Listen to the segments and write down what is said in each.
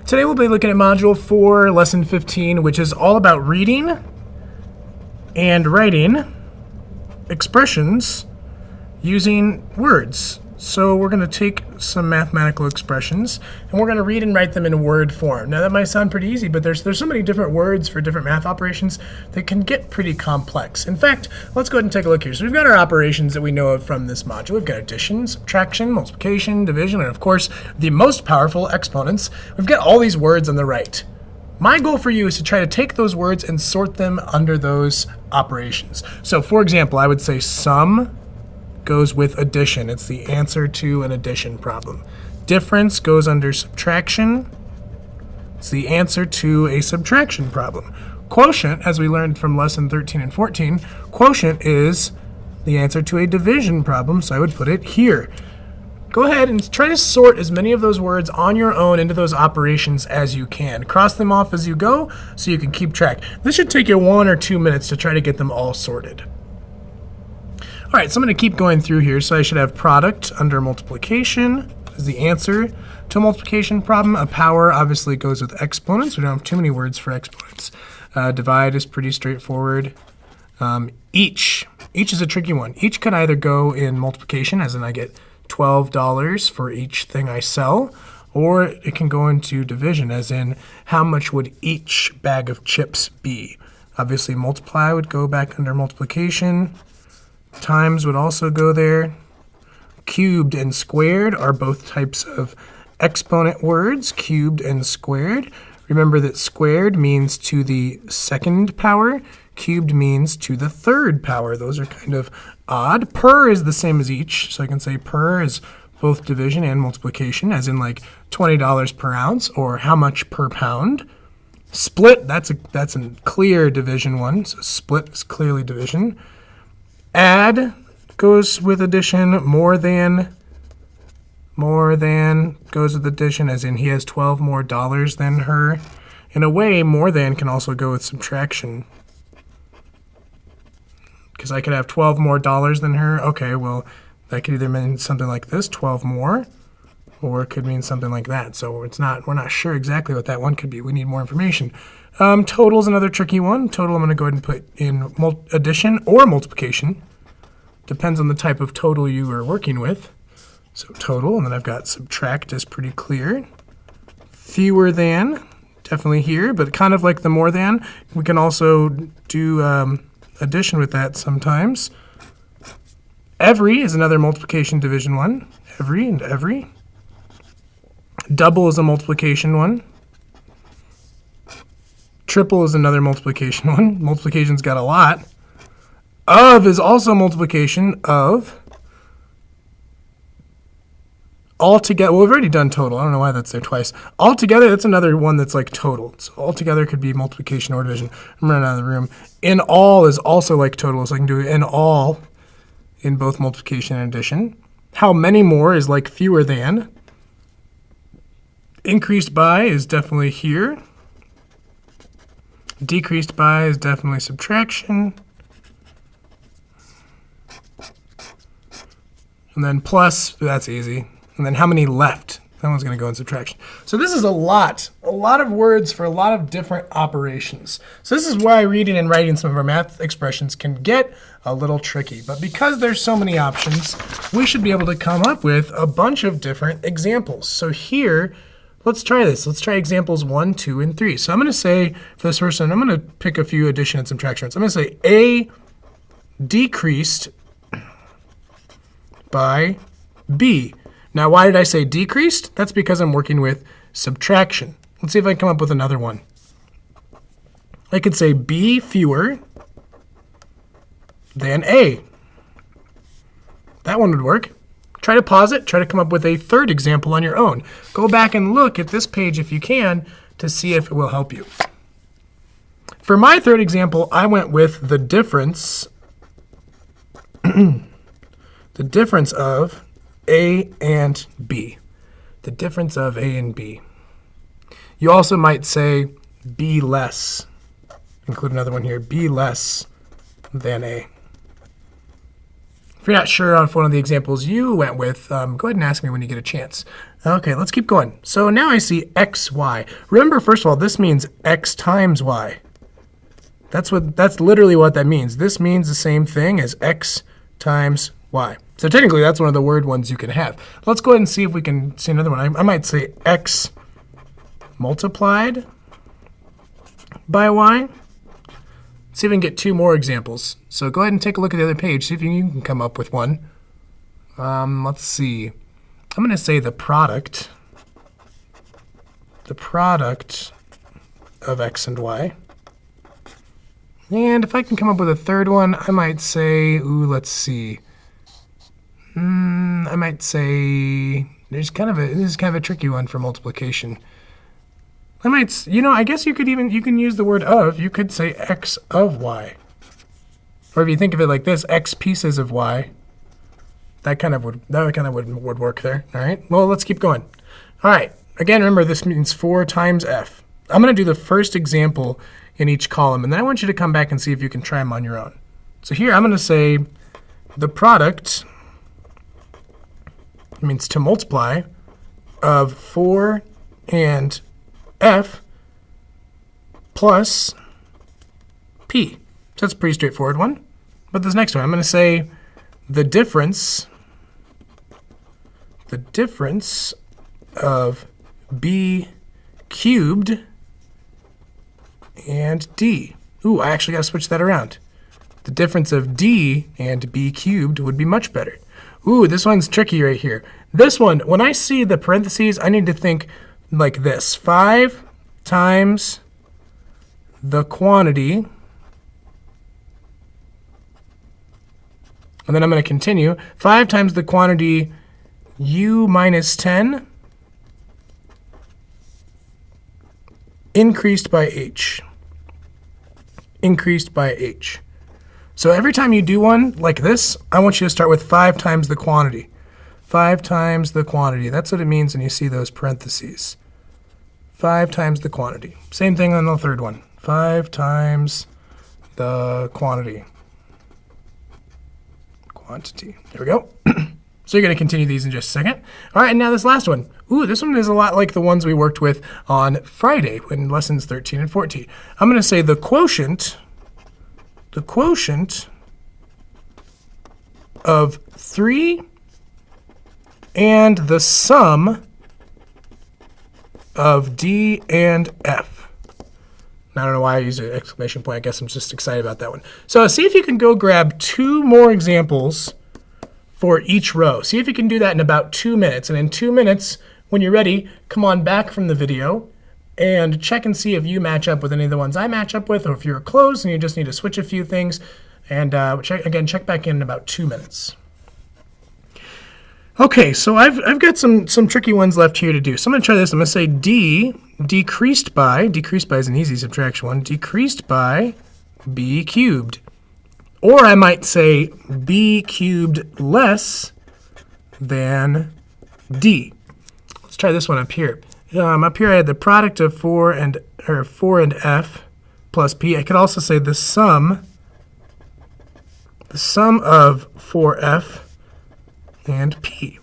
Today we'll be looking at Module 4, Lesson 15, which is all about reading and writing expressions using words. So we're going to take some mathematical expressions and we're going to read and write them in word form. Now that might sound pretty easy, but there's so many different words for different math operations that can get pretty complex. In fact, let's go ahead and take a look here. So we've got our operations that we know of from this module. We've got addition, subtraction, multiplication, division, and of course the most powerful, exponents. We've got all these words on the right. My goal for you is to try to take those words and sort them under those operations. So for example, I would say sum goes with addition. It's the answer to an addition problem. Difference goes under subtraction. It's the answer to a subtraction problem. Quotient, as we learned from lesson 13 and 14, quotient is the answer to a division problem, so I would put it here. Go ahead and try to sort as many of those words on your own into those operations as you can. Cross them off as you go so you can keep track. This should take you 1 or 2 minutes to try to get them all sorted. All right, so I'm going to keep going through here. So I should have product under multiplication as the answer to a multiplication problem. A power obviously goes with exponents. We don't have too many words for exponents. Divide is pretty straightforward. Each is a tricky one. Each could either go in multiplication, as in I get $12 for each thing I sell, or it can go into division, as in how much would each bag of chips be. Obviously multiply would go back under multiplication. Times would also go there. Cubed and squared are both types of exponent words, cubed and squared. Remember that squared means to the second power, cubed means to the third power. Those are kind of odd. Per is the same as each, so I can say per is both division and multiplication, as in like $20 per ounce, or how much per pound. Split, that's a clear division one, so split is clearly division. Add goes with addition. More than goes with addition, as in he has $12 more than her. In a way, more than can also go with subtraction, because I could have $12 more than her. Okay, well, that could either mean something like this, 12 more, or it could mean something like that. So we're not sure exactly what that one could be. We need more information. Total is another tricky one. Total I'm going to go ahead and put in addition or multiplication. Depends on the type of total you are working with. So total, and then I've got subtract is pretty clear. Fewer than, definitely here, but kind of like the more than. We can also do addition with that sometimes. Every is another multiplication division one. Every and every. Double is a multiplication one. Triple is another multiplication one. Multiplication's got a lot. Of is also multiplication of. Altogether, well, we've already done total. I don't know why that's there twice. Altogether, that's another one that's like total. So altogether could be multiplication or division. I'm running out of the room. In all is also like total, so I can do in all in both multiplication and addition. How many more is like fewer than. Increased by is definitely here. Decreased by is definitely subtraction. And then plus, that's easy. And then how many left? That one's going to go in subtraction. So this is a lot of words for a lot of different operations. So this is why reading and writing some of our math expressions can get a little tricky. But because there's so many options, we should be able to come up with a bunch of different examples. So here, let's try this. Let's try examples 1, 2, and 3. So I'm going to say, for this first one, I'm going to pick a few addition and subtraction words. I'm going to say A decreased by B. Now, why did I say decreased? That's because I'm working with subtraction. Let's see if I can come up with another one. I could say B fewer than A. That one would work. Try to pause it. Try to come up with a third example on your own. Go back and look at this page if you can to see if it will help you. For my third example, I went with the difference, the difference of A and B. The difference of A and B. You also might say B less. Include another one here. B less than A. If you're not sure on one of the examples you went with, go ahead and ask me when you get a chance. Okay, let's keep going. So now I see x, y. Remember, first of all, this means x times y. That's literally what that means. This means the same thing as x times y. So technically, that's one of the word ones you can have. Let's go ahead and see if we can see another one. I might say x multiplied by y. See if we can get two more examples. So go ahead and take a look at the other page. See if you can come up with one. Let's see. I'm going to say the product of x and y. And if I can come up with a third one, I might say, let's see. I might say this is kind of a tricky one for multiplication. I guess you can use the word of. You could say x of y. Or if you think of it like this, x pieces of y. That kind of would work there. All right. Well, let's keep going. All right. Again, remember this means 4 times f. I'm going to do the first example in each column, and then I want you to come back and see if you can try them on your own. So here I'm going to say the product means to multiply of 4 and f plus p. So that's a pretty straightforward one. But this next one, I'm going to say the difference of b cubed and d. I actually got to switch that around. The difference of d and b cubed would be much better. This one's tricky right here. This one, when I see the parentheses, I need to think like this. 5 times the quantity. And then I'm going to continue. 5 times the quantity u minus 10 increased by h. Increased by h. So every time you do one like this, I want you to start with 5 times the quantity. 5 times the quantity. That's what it means when you see those parentheses. 5 times the quantity. Same thing on the third one. 5 times the quantity. There we go. So you're going to continue these in just a second. All right, and now this last one. This one is a lot like the ones we worked with on Friday in lessons 13 and 14. I'm going to say the quotient of 3 and the sum of d and f. I don't know why I used an exclamation point. I guess I'm just excited about that one. So see if you can go grab 2 more examples for each row. See if you can do that in about 2 minutes. And in 2 minutes, when you're ready, come on back from the video and check and see if you match up with any of the ones I match up with, or if you're close and you just need to switch a few things. And check back in about 2 minutes. Okay, so I've got some tricky ones left here to do. So I'm going to try this. I'm going to say d decreased by is an easy subtraction one, decreased by b cubed. Or I might say b cubed less than d. Let's try this one up here. Up here I had the product of 4 and f plus p. I could also say the sum of 4f and p.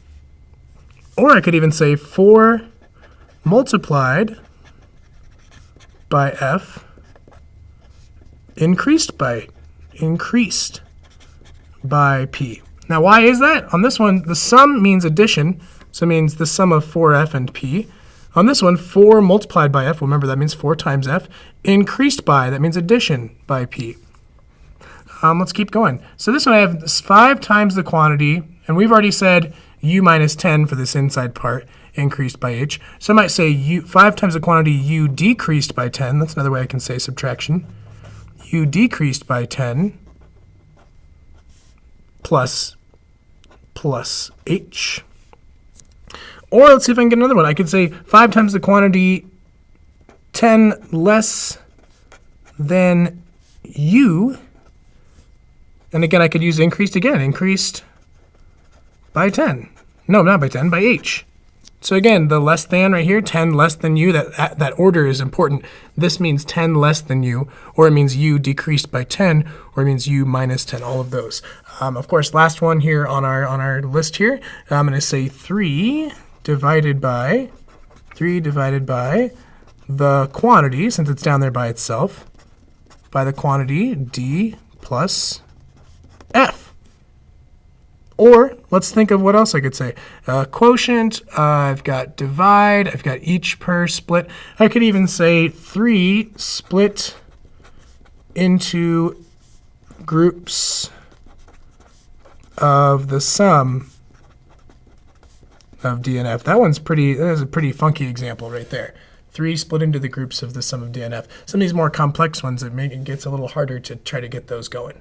Or I could even say 4 multiplied by f increased by p. Now why is that? On this one, the sum means addition, so it means the sum of 4f and p. On this one, 4 multiplied by f, remember that means 4 times f, increased by, that means addition by p. Let's keep going. So this one I have 5 times the quantity, and we've already said u minus 10 for this inside part, increased by h. So I might say 5 times the quantity u decreased by 10. That's another way I can say subtraction. U decreased by 10 plus h. Or let's see if I can get another one. I could say 5 times the quantity 10 less than u. And again, I could use increased again. Increased by 10. No, not by 10, by h. So again, the less than right here, 10 less than u, that order is important. This means 10 less than u, or it means u decreased by 10, or it means u minus 10, all of those. Of course, last one here on our list here, I'm going to say 3 divided by 3 divided by the quantity, since it's down there by itself, by the quantity D plus F. Or let's think of what else I could say. Quotient, I've got divide, I've got each per split. I could even say 3 split into groups of the sum of D and F. That is a pretty funky example right there. 3 split into the groups of the sum of D and F. Some of these more complex ones, it gets a little harder to try to get those going.